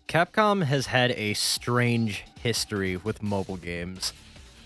Capcom has had a strange history with mobile games.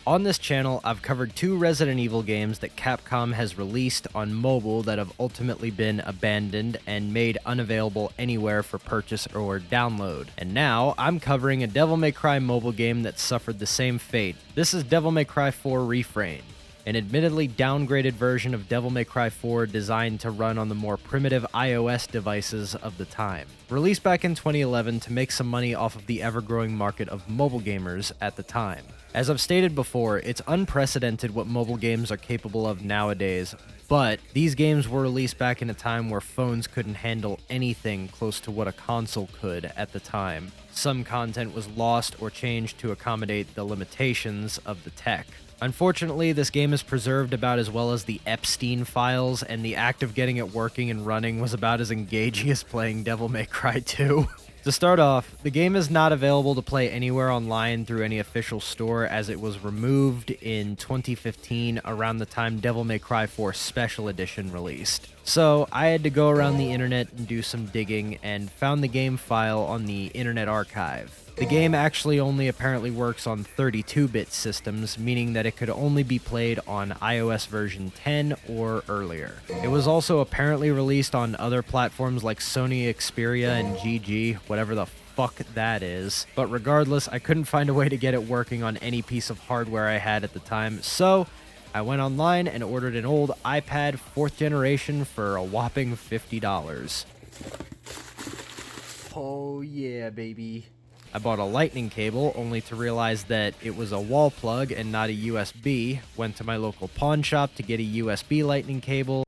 On this channel, I've covered 2 Resident Evil games that Capcom has released on mobile that have ultimately been abandoned and made unavailable anywhere for purchase or download. And now, I'm covering a Devil May Cry mobile game that suffered the same fate. This is Devil May Cry 4 Refrain, an admittedly downgraded version of Devil May Cry 4 designed to run on the more primitive iOS devices of the time. Released back in 2011 to make some money off of the ever-growing market of mobile gamers at the time. As I've stated before, it's unprecedented what mobile games are capable of nowadays, but these games were released back in a time where phones couldn't handle anything close to what a console could at the time. Some content was lost or changed to accommodate the limitations of the tech. Unfortunately, this game is preserved about as well as the Epstein files, and the act of getting it working and running was about as engaging as playing Devil May Cry 2. To start off, the game is not available to play anywhere online through any official store, as it was removed in 2015 around the time Devil May Cry 4 Special Edition released. So I had to go around the internet and do some digging and found the game file on the Internet Archive. The game actually only apparently works on 32-bit systems, meaning that it could only be played on iOS version 10 or earlier. It was also apparently released on other platforms like Sony Xperia and GG, whatever the fuck that is. But regardless, I couldn't find a way to get it working on any piece of hardware I had at the time, so I went online and ordered an old iPad 4th generation for a whopping $50. Oh yeah, baby. I bought a lightning cable, only to realize that it was a wall plug and not a USB. Went to my local pawn shop to get a USB lightning cable.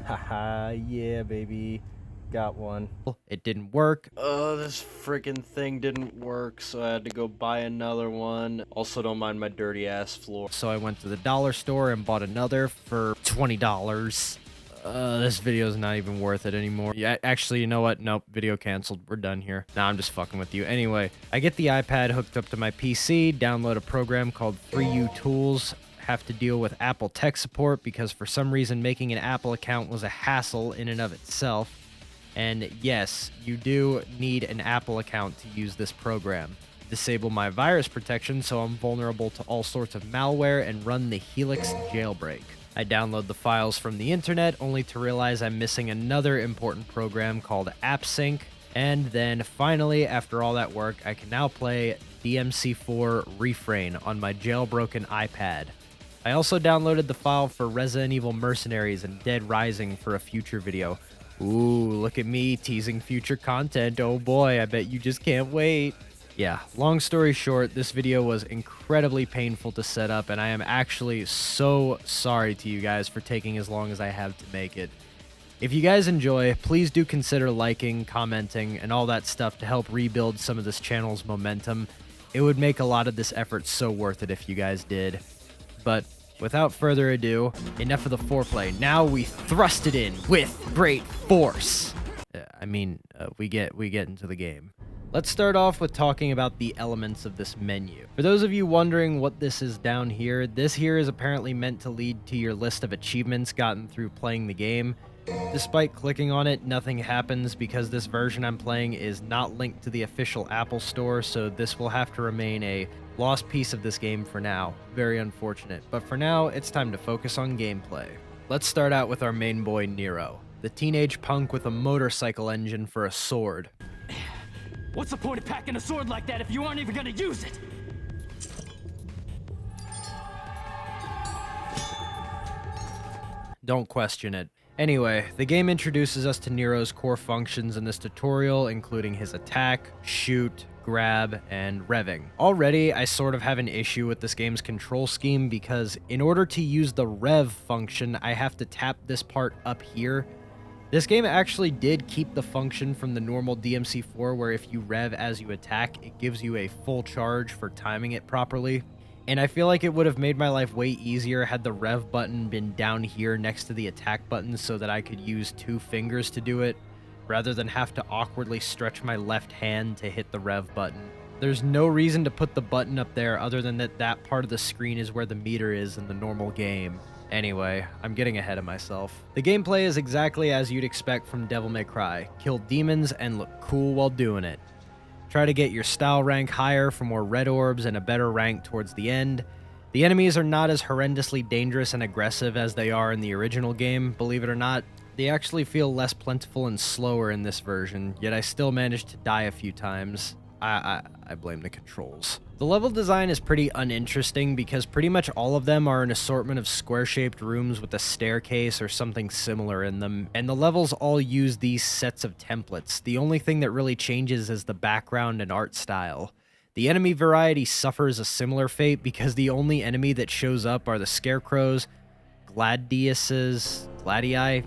Haha, yeah, baby. Got one. It didn't work. Oh, this freaking thing didn't work, so I had to go buy another one. Also, don't mind my dirty ass floor. So I went to the dollar store and bought another for $20. This video's not even worth it anymore. Yeah, actually, you know what? Nope, video canceled. We're done here. Nah, I'm just fucking with you. Anyway, I get the iPad hooked up to my PC, download a program called 3U Tools, have to deal with Apple tech support because for some reason making an Apple account was a hassle in and of itself. And yes, you do need an Apple account to use this program. Disable my virus protection so I'm vulnerable to all sorts of malware and run the Helix jailbreak. I download the files from the internet only to realize I'm missing another important program called AppSync, and then finally, after all that work, I can now play DMC4 Refrain on my jailbroken iPad. I also downloaded the file for Resident Evil Mercenaries and Dead Rising for a future video. Ooh, look at me teasing future content, oh boy, I bet you just can't wait. Yeah, long story short, this video was incredibly painful to set up, and I am actually so sorry to you guys for taking as long as I have to make it. If you guys enjoy, please do consider liking, commenting, and all that stuff to help rebuild some of this channel's momentum. It would make a lot of this effort so worth it if you guys did. But without further ado, enough of the foreplay. Now we thrust it in with great force. We get into the game. Let's start off with talking about the elements of this menu. For those of you wondering what this is down here, this here is apparently meant to lead to your list of achievements gotten through playing the game. Despite clicking on it, nothing happens because this version I'm playing is not linked to the official Apple Store, so this will have to remain a lost piece of this game for now. Very unfortunate. But for now, it's time to focus on gameplay. Let's start out with our main boy, Nero, the teenage punk with a motorcycle engine for a sword. What's the point of packing a sword like that if you aren't even gonna use it? Don't question it. Anyway, the game introduces us to Nero's core functions in this tutorial, including his attack, shoot, grab, and revving. Already, I sort of have an issue with this game's control scheme because in order to use the rev function, I have to tap this part up here. This game actually did keep the function from the normal DMC4 where if you rev as you attack, it gives you a full charge for timing it properly. And I feel like it would have made my life way easier had the rev button been down here next to the attack button so that I could use 2 fingers to do it, rather than have to awkwardly stretch my left hand to hit the rev button. There's no reason to put the button up there other than that part of the screen is where the meter is in the normal game. Anyway, I'm getting ahead of myself. The gameplay is exactly as you'd expect from Devil May Cry. Kill demons and look cool while doing it. Try to get your style rank higher for more red orbs and a better rank towards the end. The enemies are not as horrendously dangerous and aggressive as they are in the original game, believe it or not. They actually feel less plentiful and slower in this version, yet I still managed to die a few times. I blame the controls. The level design is pretty uninteresting because pretty much all of them are an assortment of square-shaped rooms with a staircase or something similar in them, and the levels all use these sets of templates. The only thing that really changes is the background and art style. The enemy variety suffers a similar fate because the only enemy that shows up are the scarecrows, gladii,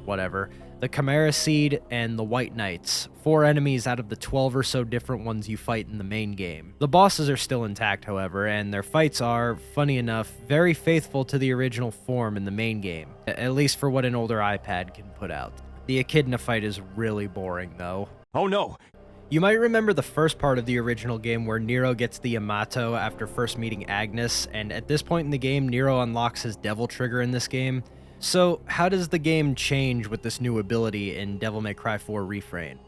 whatever, the Chimera Seed, and the White Knights, 4 enemies out of the 12 or so different ones you fight in the main game. The bosses are still intact, however, and their fights are, funny enough, very faithful to the original form in the main game, at least for what an older iPad can put out. The Echidna fight is really boring, though. Oh no! You might remember the first part of the original game where Nero gets the Yamato after first meeting Agnes, and at this point in the game, Nero unlocks his Devil Trigger in this game. So, how does the game change with this new ability in Devil May Cry 4 Refrain?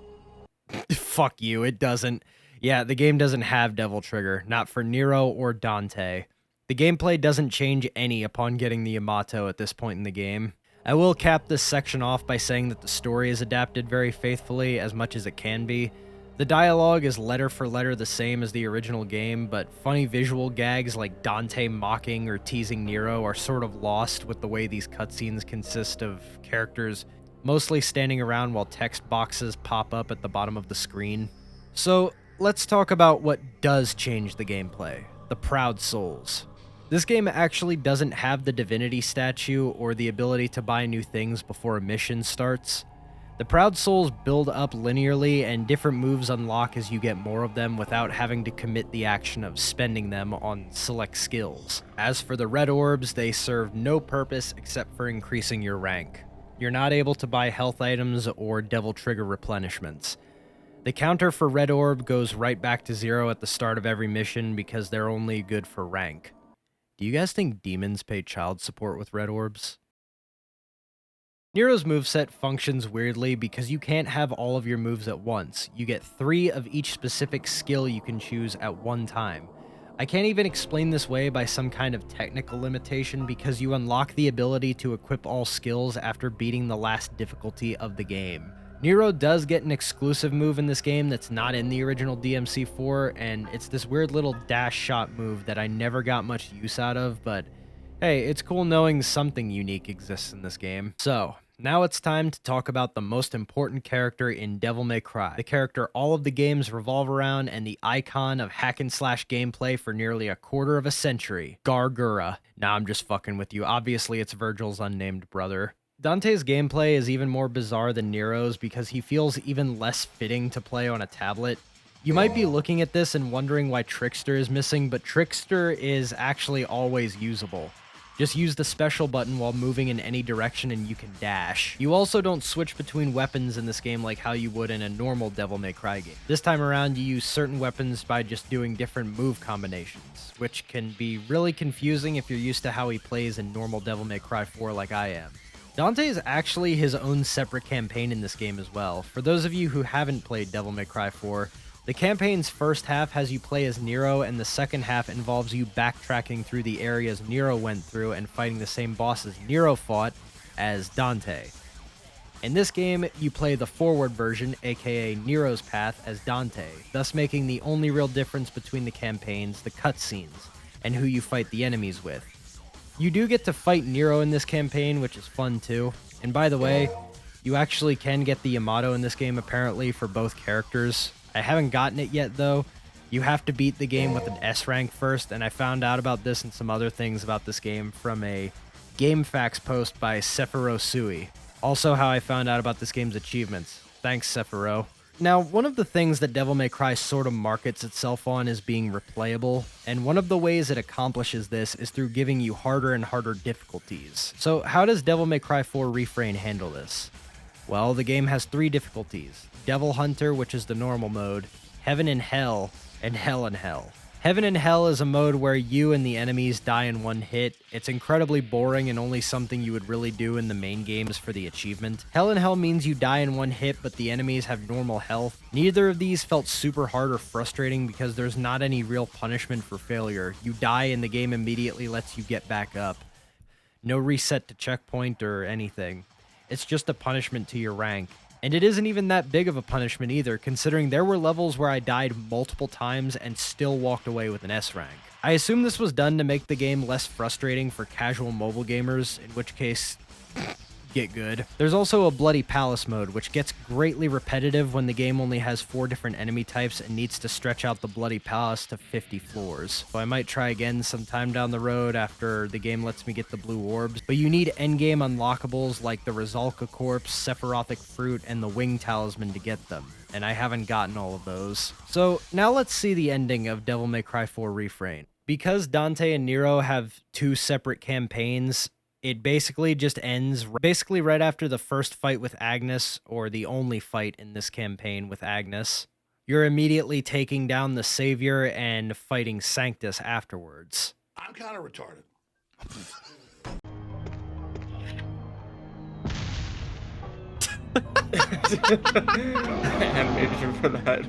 Fuck you, it doesn't. Yeah, the game doesn't have Devil Trigger, not for Nero or Dante. The gameplay doesn't change any upon getting the Yamato at this point in the game. I will cap this section off by saying that the story is adapted very faithfully as much as it can be. The dialogue is letter for letter the same as the original game, but funny visual gags like Dante mocking or teasing Nero are sort of lost with the way these cutscenes consist of characters mostly standing around while text boxes pop up at the bottom of the screen. So let's talk about what does change the gameplay: the Proud Souls. This game actually doesn't have the divinity statue or the ability to buy new things before a mission starts. The Proud Souls build up linearly, and different moves unlock as you get more of them without having to commit the action of spending them on select skills. As for the red orbs, they serve no purpose except for increasing your rank. You're not able to buy health items or Devil Trigger replenishments. The counter for red orb goes right back to 0 at the start of every mission because they're only good for rank. Do you guys think demons pay child support with red orbs? Nero's moveset functions weirdly because you can't have all of your moves at once. You get 3 of each specific skill you can choose at one time. I can't even explain this way by some kind of technical limitation because you unlock the ability to equip all skills after beating the last difficulty of the game. Nero does get an exclusive move in this game that's not in the original DMC4, and it's this weird little dash shot move that I never got much use out of, but hey, it's cool knowing something unique exists in this game. So, now it's time to talk about the most important character in Devil May Cry, the character all of the games revolve around and the icon of hack and slash gameplay for nearly a quarter of a century, Gargura. Nah, I'm just fucking with you. Obviously, it's Vergil's unnamed brother. Dante's gameplay is even more bizarre than Nero's because he feels even less fitting to play on a tablet. You might be looking at this and wondering why Trickster is missing, but Trickster is actually always usable. Just use the special button while moving in any direction and you can dash. You also don't switch between weapons in this game like how you would in a normal Devil May Cry game. This time around, you use certain weapons by just doing different move combinations, which can be really confusing if you're used to how he plays in normal Devil May Cry 4 like I am. Dante is actually his own separate campaign in this game as well. For those of you who haven't played Devil May Cry 4, the campaign's first half has you play as Nero, and the second half involves you backtracking through the areas Nero went through and fighting the same bosses Nero fought as Dante. In this game, you play the forward version, aka Nero's path, as Dante, thus making the only real difference between the campaigns the cutscenes, and who you fight the enemies with. You do get to fight Nero in this campaign, which is fun too. And by the way, you actually can get the Yamato in this game apparently for both characters. I haven't gotten it yet though. You have to beat the game with an S rank first, and I found out about this and some other things about this game from a GameFAQs post by Sephiroth Sui. Also how I found out about this game's achievements. Thanks, Sephiroth. Now, one of the things that Devil May Cry sort of markets itself on is being replayable, and one of the ways it accomplishes this is through giving you harder and harder difficulties. So how does Devil May Cry 4 Refrain handle this? Well, the game has 3 difficulties: Devil Hunter, which is the normal mode, Heaven and Hell, and Hell and Hell. Heaven and Hell is a mode where you and the enemies die in one hit. It's incredibly boring and only something you would really do in the main games for the achievement. Hell in Hell means you die in one hit, but the enemies have normal health. Neither of these felt super hard or frustrating because there's not any real punishment for failure. You die and the game immediately lets you get back up. No reset to checkpoint or anything. It's just a punishment to your rank. And it isn't even that big of a punishment either, considering there were levels where I died multiple times and still walked away with an S rank. I assume this was done to make the game less frustrating for casual mobile gamers, in which case, get good. There's also a Bloody Palace mode, which gets greatly repetitive when the game only has 4 different enemy types and needs to stretch out the Bloody Palace to 50 floors. So I might try again sometime down the road after the game lets me get the blue orbs, but you need endgame unlockables like the Rizalka Corpse, Sephirothic Fruit, and the Wing Talisman to get them, and I haven't gotten all of those. So now let's see the ending of Devil May Cry 4 Refrain. Because Dante and Nero have 2 separate campaigns, it basically just ends right after the first fight with Agnes, or the only fight in this campaign with Agnes. You're immediately taking down the Savior and fighting Sanctus afterwards. I'm kind of retarded. Animation for that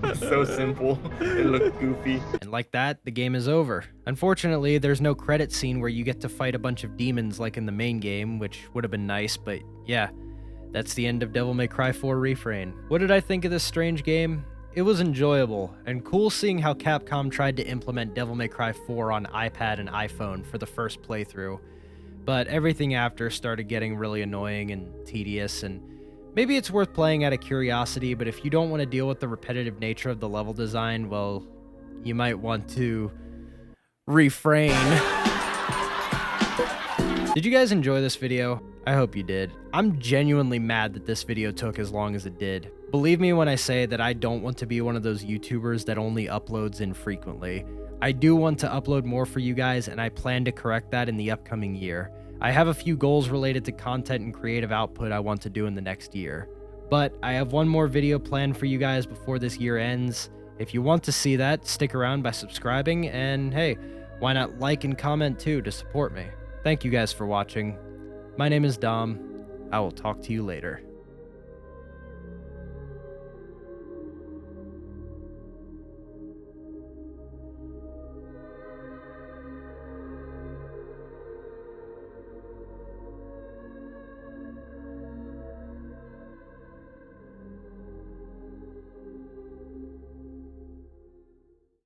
was so simple. It looked goofy. And like that, the game is over. Unfortunately, there's no credit scene where you get to fight a bunch of demons like in the main game, which would have been nice, but yeah, that's the end of Devil May Cry 4 Refrain. What did I think of this strange game? It was enjoyable, and cool seeing how Capcom tried to implement Devil May Cry 4 on iPad and iPhone for the first playthrough, but everything after started getting really annoying and tedious, and maybe it's worth playing out of curiosity, but if you don't want to deal with the repetitive nature of the level design, well, you might want to refrain. Did you guys enjoy this video? I hope you did. I'm genuinely mad that this video took as long as it did. Believe me when I say that I don't want to be one of those YouTubers that only uploads infrequently. I do want to upload more for you guys, and I plan to correct that in the upcoming year. I have a few goals related to content and creative output I want to do in the next year. But I have one more video planned for you guys before this year ends. If you want to see that, stick around by subscribing, and hey, why not like and comment too to support me. Thank you guys for watching. My name is Dom. I will talk to you later.